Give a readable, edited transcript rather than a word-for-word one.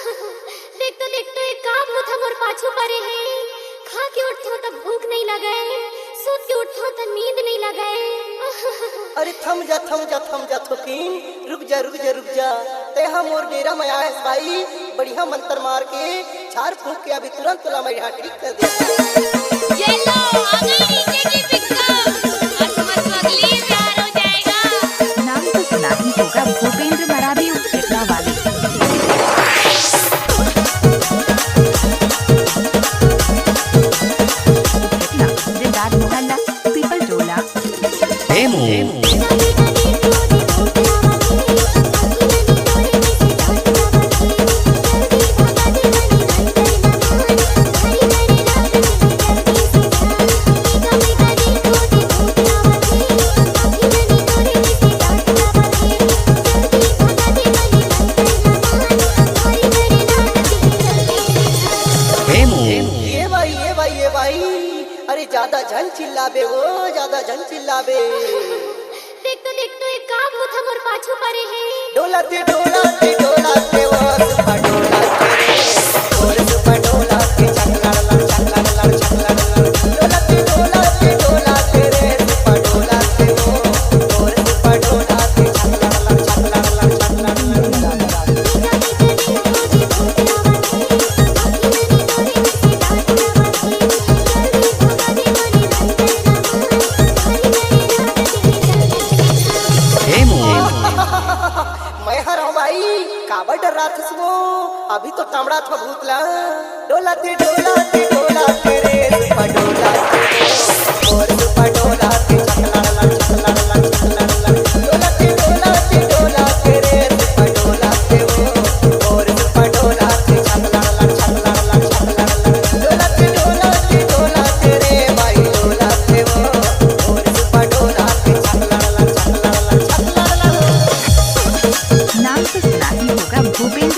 देख तो एक काम होता मोर पाछू परे है। खा के उठो तो भूख नहीं लगे, सोच के उठो तो नींद नहीं लगे। अरे थम जा थोकीन, रुक जा ते मोर डेरा में आए भाई। बढ़िया मंत्र मार के झाड़ फूंक के अभी तुरंत तुला मैं यहाँ ठीक कर दे। ये लो आ गई नीचे की पिक्चर, और समझ तो अगली प्यार हो जाएगा। नाम तो सुना ही होगा, भूपेंद्र मरावी उपचेतना वाले। जिंदार मोहल्ला पीपल टोला। ये भाई अरे ज्यादा झन चिल्लाबे हो, ज्यादा झन चिल्लाबे। देख तो एक काम होता मोर पाछू परे है। डोलाते वो सुपर डोलाते चकला लड़ डोलाते रे सुपर डोलाते वो और सुपर डोलाते चकला लड़। मैं हर भाई काबर डर रहा था वो, अभी तो तमड़ा था भूतला। डोलाते रे सुपर डोलाते और सुपर डोलाते चकला लड़। डोलाते रे सुपर डोलाते वो और सुपर डोलाते चकला लड़। डोलाते रे भाई डोलाते वो और सुपर डोलाते चकला लड़। नाम तो सुना ही होगा, भूपेंद्र